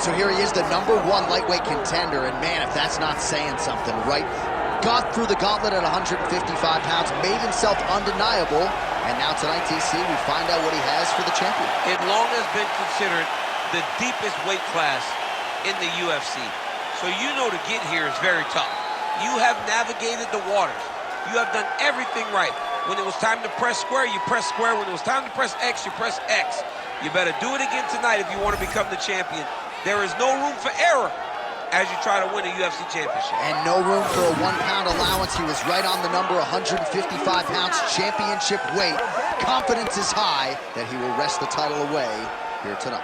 so here he is, the #1 lightweight contender, and man, if that's not saying something, right? Got through the gauntlet at 155 pounds, made himself undeniable, and now tonight, TC, we find out what he has for the champion. It long has been considered the deepest weight class in the UFC. So you know to get here is very tough. You have navigated the waters. You have done everything right. When it was time to press square, you press square. When it was time to press X, you press X. You better do it again tonight if you want to become the champion. There is no room for error as you try to win a UFC championship. And no room for a 1 pound allowance. He was right on the number, 155 pounds, championship weight. Confidence is high that he will wrest the title away here tonight.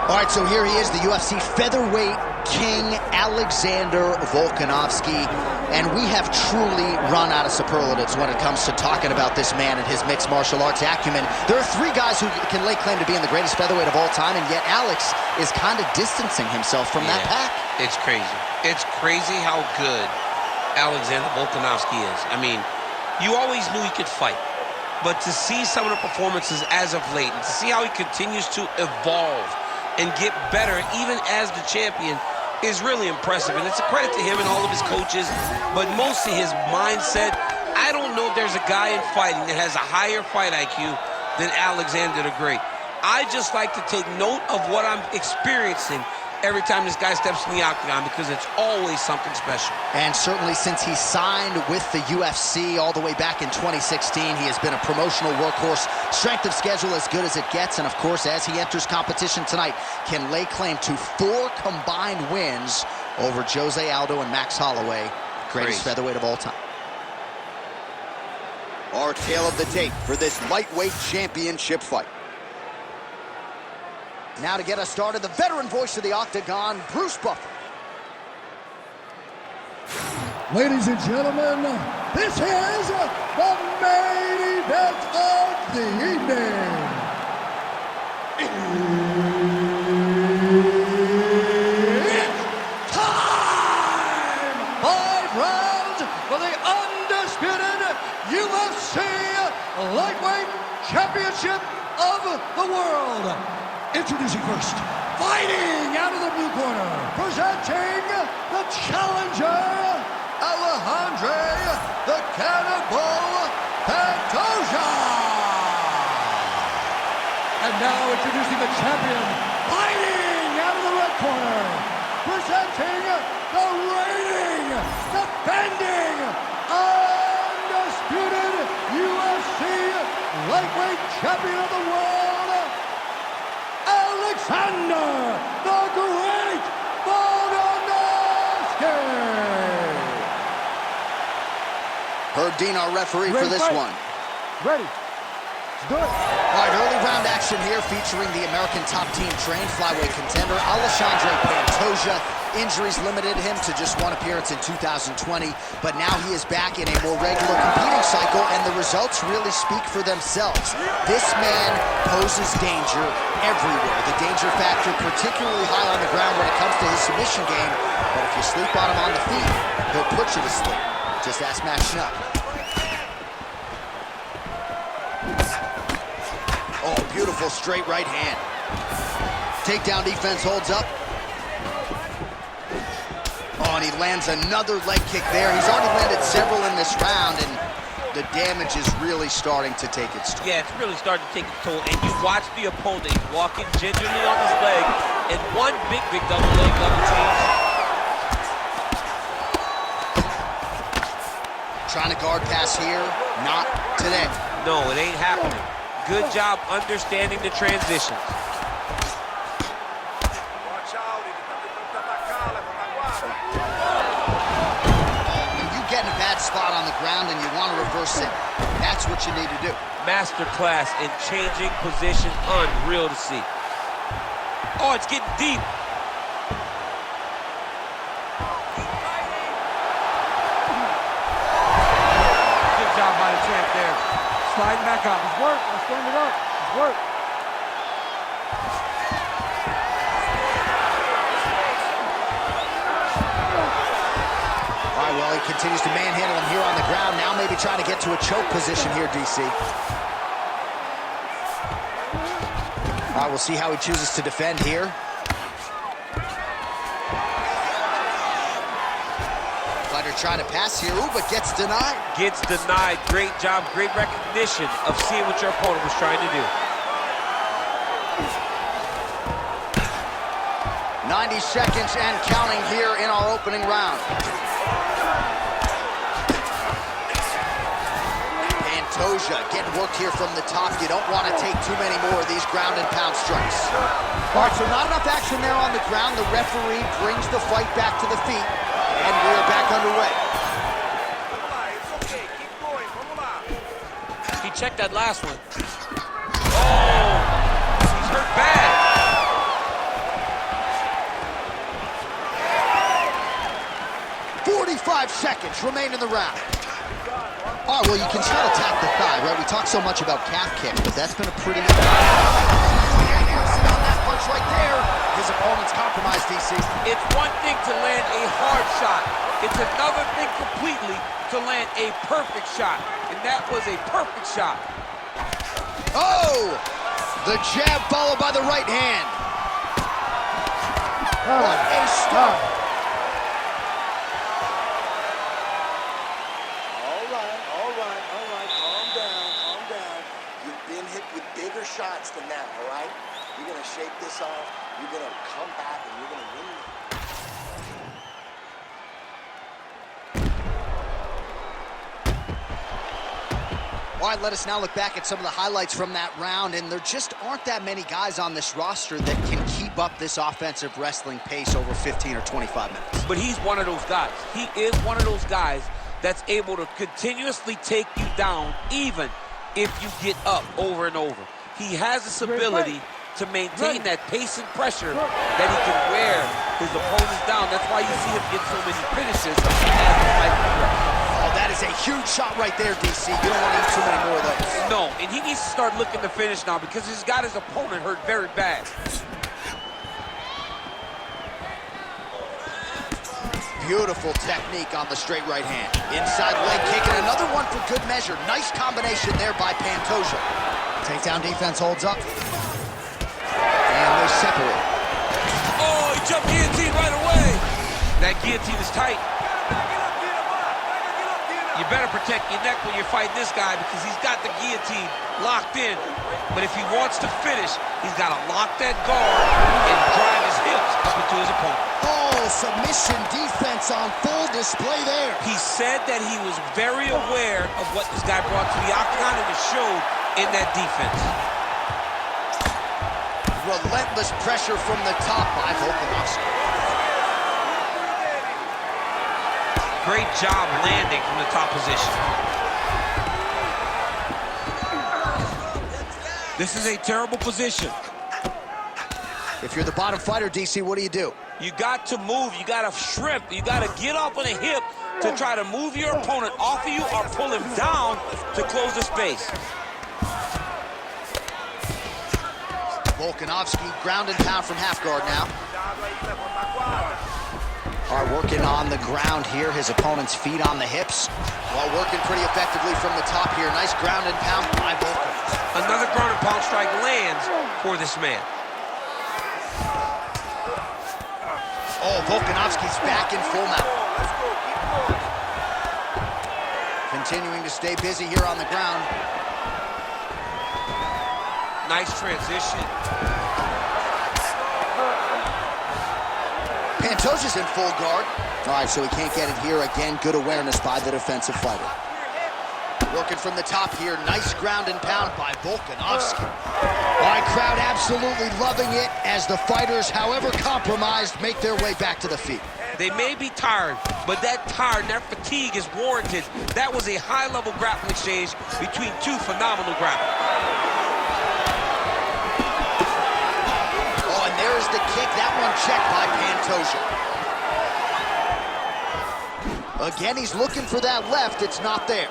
All right, so here he is, the UFC featherweight king, Alexandre Volkanovski. And we have truly run out of superlatives when it comes to talking about this man and his mixed martial arts acumen. There are 3 guys who can lay claim to being the greatest featherweight of all time, and yet Alex is kind of distancing himself from that pack. It's crazy. It's crazy how good Alexandre Volkanovski is. I mean, you always knew he could fight. But to see some of the performances as of late, and to see how he continues to evolve and get better even as the champion is really impressive. And it's a credit to him and all of his coaches, but mostly his mindset. I don't know if there's a guy in fighting that has a higher fight IQ than Alexander the Great. I just like to take note of what I'm experiencing every time this guy steps in the octagon, because it's always something special. And certainly since he signed with the UFC all the way back in 2016, he has been a promotional workhorse, strength of schedule as good as it gets, and of course, as he enters competition tonight, can lay claim to 4 combined wins over Jose Aldo and Max Holloway, greatest featherweight of all time. Our tale of the tape for this lightweight championship fight. Now to get us started, the veteran voice of the octagon, Bruce Buffer. Ladies and gentlemen, this is the main event of the evening. It's time! 5 rounds for the undisputed UFC Lightweight Championship of the World. Introducing first, fighting out of the blue corner, presenting the challenger, Alexandre the Cannibal Pantoja. And now introducing the champion, fighting out of the red corner, presenting the reigning, defending, undisputed UFC Lightweight Champion of the World, Alexandre the Great Volkanovski. Herb Dean, our referee for this one. Ready. Let's do it. All right, early round action here featuring the American top team trained flyweight contender, Alexandre Pantoja. Injuries limited him to just 1 appearance in 2020, but now he is back in a more regular competing cycle, and the results really speak for themselves. This man poses danger everywhere. The danger factor particularly high on the ground when it comes to his submission game, but if you sleep on him on the feet, he'll put you to sleep. Just ask Matt Schnuck. Oh, beautiful straight right hand. Takedown defense holds up. Oh, and he lands another leg kick there. He's already landed several in this round, and the damage is really starting to take its toll. Yeah, it's really starting to take its toll. And you watch the opponent walking gingerly on his leg, and one big double leg between. Trying to guard pass here, not today. No, it ain't happening. Good job understanding the transitions. Spot on the ground and you want to reverse it, that's what you need to do. Masterclass in changing position, unreal to see. Oh, it's getting deep. Good job by the champ there. Sliding back up. It's work. Let's stand it up. It's work. All right, well, he continues to manhandle him here on the ground. Now maybe trying to get to a choke position here, DC. All right, we'll see how he chooses to defend here. Fighter trying to pass here, ooh, but gets denied. Gets denied. Great job, great recognition of seeing what your opponent was trying to do. 90 seconds and counting here in our opening round. Pantoja getting worked here from the top. You don't want to take too many more of these ground and pound strikes. All right, so not enough action there on the ground. The referee brings the fight back to the feet, and we are back underway. He checked that last one. Oh, he's hurt bad. 45 seconds remain in the round. All right, well, you can still attack the thigh, right? We talk so much about calf kicks, but that's been a pretty... on that punch right there. His opponent's compromised, DC. It's one thing to land a hard shot. It's another thing completely to land a perfect shot. And that was a perfect shot. Oh! The jab followed by the right hand. What a start. Calm down. You've been hit with bigger shots than that, all right? You're gonna shake this off, you're gonna come back, and you're gonna win. All right, let us now look back at some of the highlights from that round, and there just aren't that many guys on this roster that can keep up this offensive wrestling pace over 15 or 25 minutes. But he's one of those guys. He is one of those guys that's able to continuously take you down even if you get up over and over. He has this ability to maintain that pace and pressure that he can wear his opponents down. That's why you see him get so many finishes as the fight progresses. Oh, that is a huge shot right there, DC. You don't want to eat too many more of those. No, and he needs to start looking to finish now because he's got his opponent hurt very bad. Beautiful technique on the straight right hand. Inside leg kick and another one for good measure. Nice combination there by Pantoja. Takedown defense holds up. And they separate. Oh, he jumped guillotine right away. That guillotine is tight. You better protect your neck when you're fighting this guy because he's got the guillotine locked in. But if he wants to finish, he's got to lock that guard and drive his hips up into his opponent. Oh, submission defense on full display there. He said that he was very aware of what this guy brought to the octagon, and it showed in that defense. Relentless pressure from the top by Volkanovski. Great job landing from the top position. This is a terrible position. If you're the bottom fighter, DC, what do? You got to move. You got to shrimp. You got to get up on a hip to try to move your opponent off of you or pull him down to close the space. Volkanovski ground and pound from half guard now. Are working on the ground here. His opponent's feet on the hips. While working pretty effectively from the top here. Nice ground and pound by Volkan. Another ground and pound strike lands for this man. Oh, Volkanovski's back in full mount. Continuing to stay busy here on the ground. Nice transition. Pantoja's in full guard. All right, so he can't get it here. Again, good awareness by the defensive fighter. Working from the top here. Nice ground and pound by Volkanovski. All right, crowd absolutely loving it as the fighters, however compromised, make their way back to the feet. They may be tired, but that tired, that fatigue is warranted. That was a high-level grappling exchange between two phenomenal grapplers. Oh, and there there's the kick. That one checked by Pantoja. Again, he's looking for that left. It's not there.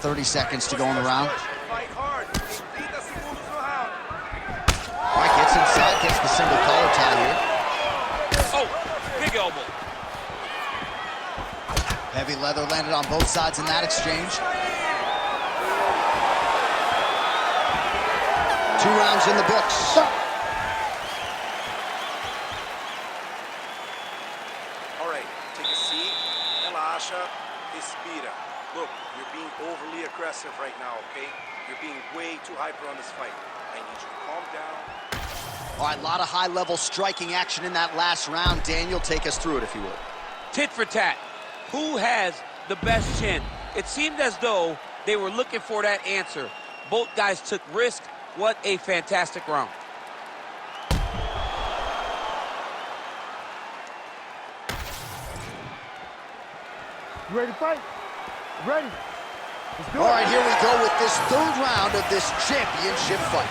30 seconds to go in the round. All right, gets inside, gets the single collar tie here. Oh, big elbow. Heavy leather landed on both sides in that exchange. 2 rounds in the books. All right, take a seat. Relaxa. Respira. Look, you're being overly aggressive right now, okay? You're being way too hyper on this fight. I need you to calm down. All right, a lot of high-level striking action in that last round. Daniel, take us through it, if you would. Tit for tat. Who has the best chin? It seemed as though they were looking for that answer. Both guys took risk. What a fantastic round. You ready to fight? Ready. Let's do it. All right, here we go with this 3rd round of this championship fight.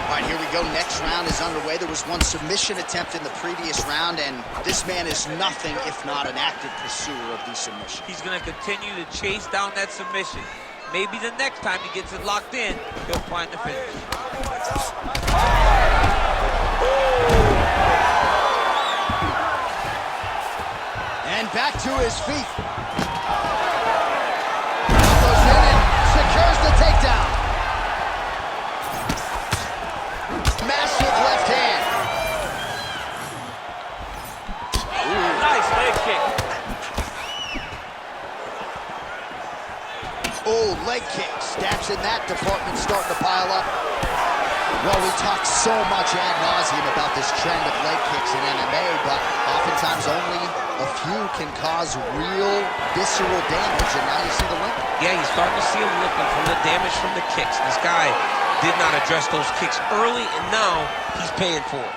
All right, here we go. Next round is underway. There was one submission attempt in the previous round, and this man is nothing if not an active pursuer of the submission. He's going to continue to chase down that submission. Maybe the next time he gets it locked in, he'll find the finish. And back to his feet. Goes in and secures the takedown. Massive left hand. Ooh, nice leg kick. Oh, leg kick. Stats in that department starting to pile up. Well, we talk so much ad nauseum about this trend of leg kicks in MMA, but oftentimes only a few can cause real visceral damage, and now you see the limp. Yeah, you're starting to see him limping from the damage from the kicks. This guy did not address those kicks early, and now he's paying for it.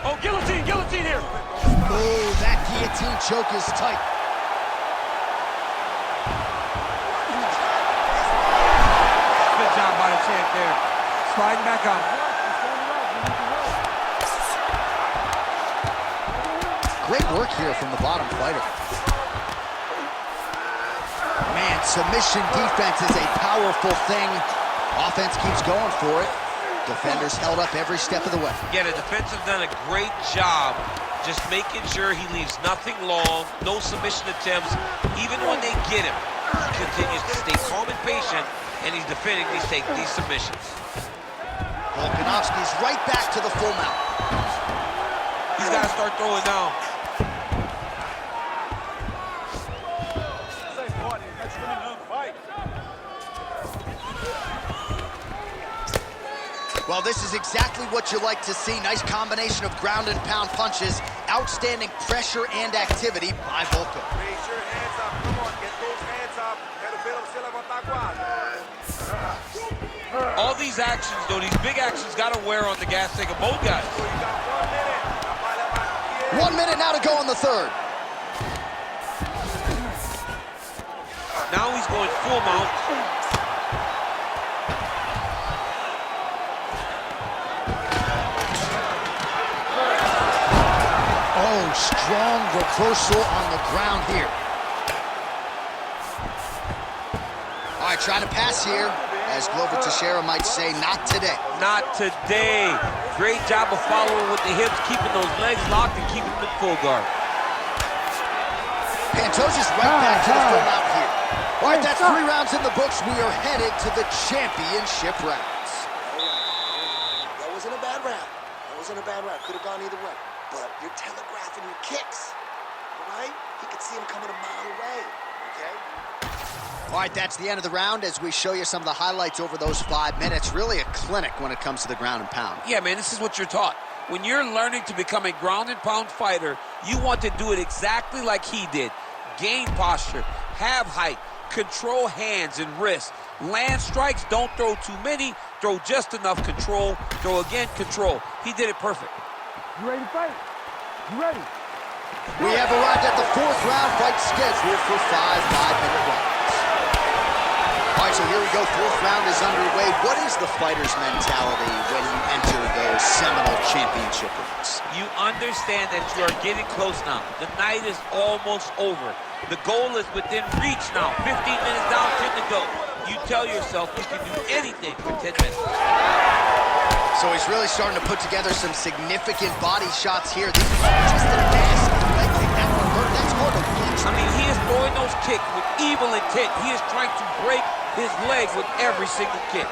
Oh, guillotine, guillotine here. Oh, that guillotine choke is tight. Good job by the champ there. Sliding back on. Great work here from the bottom fighter. Man, submission defense is a powerful thing. Offense keeps going for it. Defenders held up every step of the way. Yeah, the defense have done a great job just making sure he leaves nothing long, no submission attempts. Even when they get him, he continues to stay calm and patient, and he's defending these submissions. Volkanovski's right back to the full mount. He's got to start throwing now. Well, this is exactly what you like to see. Nice combination of ground and pound punches. Outstanding pressure and activity by Volko. Raise your hands up. Come on, get those hands up. Quero ver você levantar a guarda. All these actions, though, these big actions got to wear on the gas tank of both guys. So you got 1 minute. 1 minute now to go in the 3rd. Now he's going full mount. Oh, strong reversal on the ground here. All right, trying to pass here. As Glover Teixeira might say, not today. Not today. Great job of following with the hips, keeping those legs locked and keeping them in full guard. Pantoja's right back to the full mount here. All right, that's 3 rounds in the books. We are headed to the championship rounds. That wasn't a bad round. That wasn't a bad round. Could have gone either way. But you're telegraphing your kicks, all right? You could see him coming a mile away, okay? All right, that's the end of the round as we show you some of the highlights over those 5 minutes. Really a clinic when it comes to the ground and pound. Yeah, man, this is what you're taught. When you're learning to become a ground and pound fighter, you want to do it exactly like he did. Gain posture, have height, control hands and wrists. Land strikes, don't throw too many, throw just enough, control, throw again, control. He did it perfect. You ready to fight? You ready? We have arrived at the 4th round fight scheduled for 5 5-minute rounds. All right, right, so here we go. Fourth round is underway. What is the fighter's mentality when you enter those seminal championship rings? You understand that you are getting close now. The night is almost over. The goal is within reach now. 15 minutes down, 10 to go. You tell yourself you can do anything for 10 minutes. So he's really starting to put together some significant body shots here. This is just a nasty leg kick. That one hurt. That's hard to watch. I mean, he is throwing those kicks with evil intent. He is trying to break his leg with every single kick.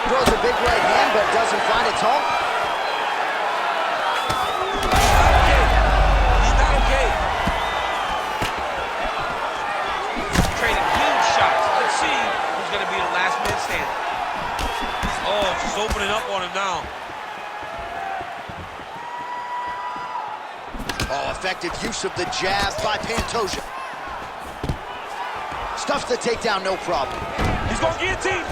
Throws a big right hand, but doesn't find its home. He's not okay. Trading huge shots. Let's see who's going to be the last man standing. Oh, just opening up on him now. Oh, effective use of the jab by Pantoja. Stuffs the takedown, no problem. He's going to guillotine.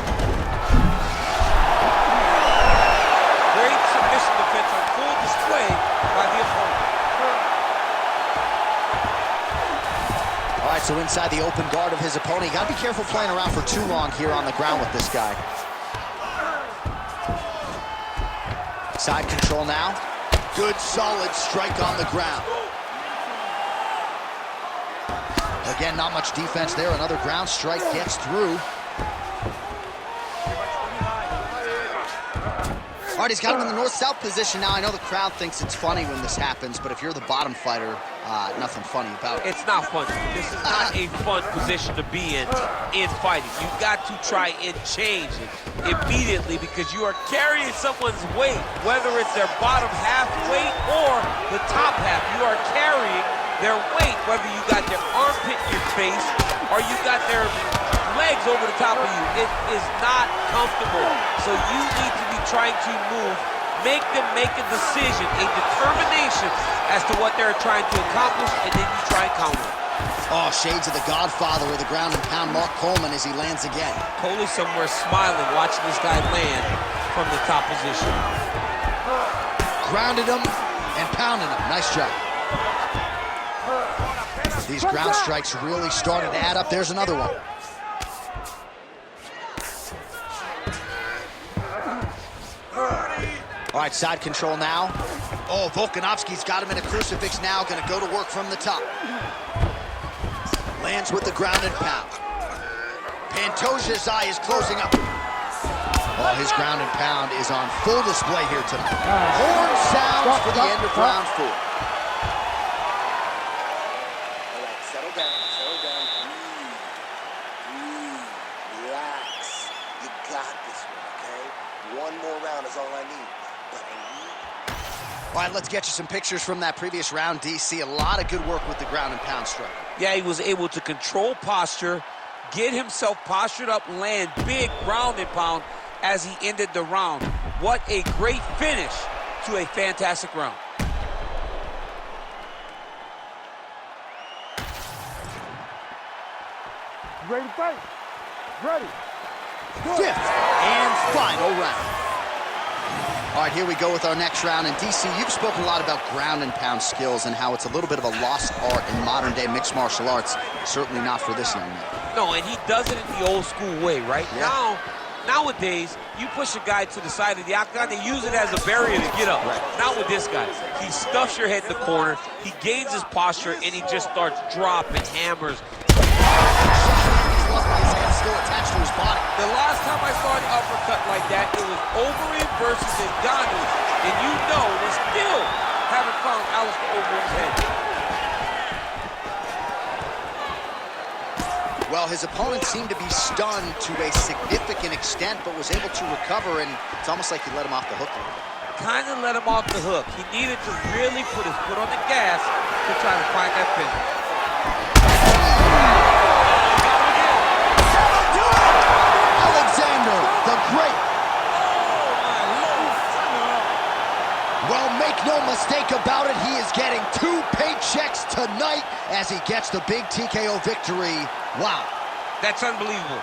Great submission defense on full display by the opponent. All right, so inside the open guard of his opponent. You got to be careful playing around for too long here on the ground with this guy. Side control now. Good, solid strike on the ground. Again, not much defense there. Another ground strike gets through. All right, he's got him in the north-south position now. I know the crowd thinks it's funny when this happens, but if you're the bottom fighter, nothing funny about it. It's not funny. This is not a fun position to be in fighting. You've got to try and change it immediately because you are carrying someone's weight, whether it's their bottom half weight or the top half. You are carrying their weight, whether you got their armpit in your face or you got their legs over the top of you. It is not comfortable. So you need to be trying to move, make them make a decision, a determination as to what they're trying to accomplish, and then you try and counter. Oh, shades of the godfather of the ground and pound, Mark Coleman, as he lands again. Coley's somewhere smiling, watching this guy land from the top position. Grounded him and pounded him. Nice job. These ground strikes really started to add up. There's another one. All right, side control now. Oh, Volkanovski's got him in a crucifix now. Going to go to work from the top. Lands with the ground and pound. Pantoja's eye is closing up. Oh, his ground and pound is on full display here tonight. Horn sounds for the end of round 4. All right, settle down, breathe, relax. You got this one, okay? One more round is all I need. All right, let's get you some pictures from that previous round, DC. A lot of good work with the ground and pound strike. Yeah, he was able to control posture, get himself postured up, land big ground and pound as he ended the round. What a great finish to a fantastic round. Ready to fight? Ready. Fifth and final round. All right, here we go with our next round. And DC, you've spoken a lot about ground and pound skills and how it's a little bit of a lost art in modern-day mixed martial arts. Certainly not for this young man. No, and he does it in the old school way, right? Yeah. Nowadays, you push a guy to the side of the octagon, they use it as a barrier to get up. Right. Not with this guy. He stuffs your head in the corner, he gains his posture, and he just starts dropping hammers. His head's still attached to his body. The last time I saw an uppercut like that, it was Overeem versus Ngannou, and you know they still haven't found Alistair Overeem's head. Well, his opponent seemed to be stunned to a significant extent, but was able to recover, and it's almost like he let him off the hook a little bit. Kind of let him off the hook. He needed to really put his foot on the gas to try to find that finish. Alexander the Great. Well, make no mistake about it, he is getting 2 paychecks tonight as he gets the big TKO victory. Wow. That's unbelievable.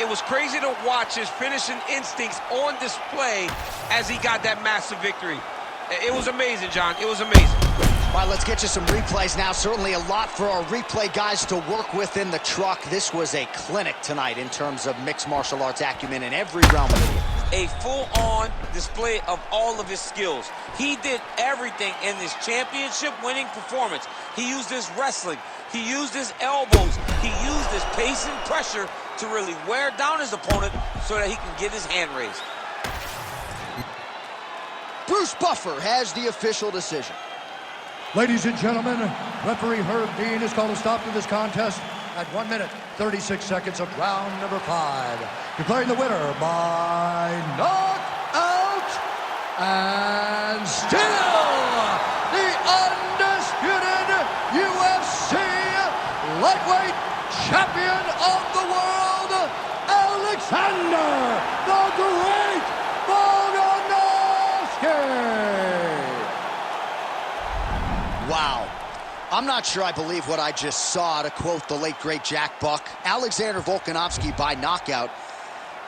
It was crazy to watch his finishing instincts on display as he got that massive victory. It was amazing, John. It was amazing. All right, let's get you some replays now. Certainly a lot for our replay guys to work with in the truck. This was a clinic tonight in terms of mixed martial arts acumen in every realm of it. A full-on display of all of his skills. He did everything in this championship-winning performance. He used his wrestling. He used his elbows. He used his pace and pressure to really wear down his opponent so that he can get his hand raised. Bruce Buffer has the official decision. Ladies and gentlemen, referee Herb Dean has called a stop to this contest at 1 minute, 36 seconds of round number 5. Declaring the winner by knockout and still the undisputed UFC lightweight champion of the world, Alexander the Great Volkanovski. Wow. I'm not sure I believe what I just saw, to quote the late, great Jack Buck. Alexander Volkanovski by knockout.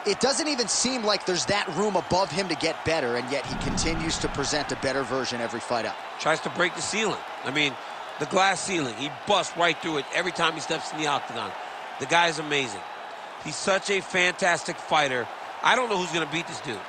It doesn't even seem like there's that room above him to get better, and yet he continues to present a better version every fight up. Tries to break the ceiling. I mean, the glass ceiling. He busts right through it every time he steps in the octagon. The guy's amazing. He's such a fantastic fighter. I don't know who's going to beat this dude.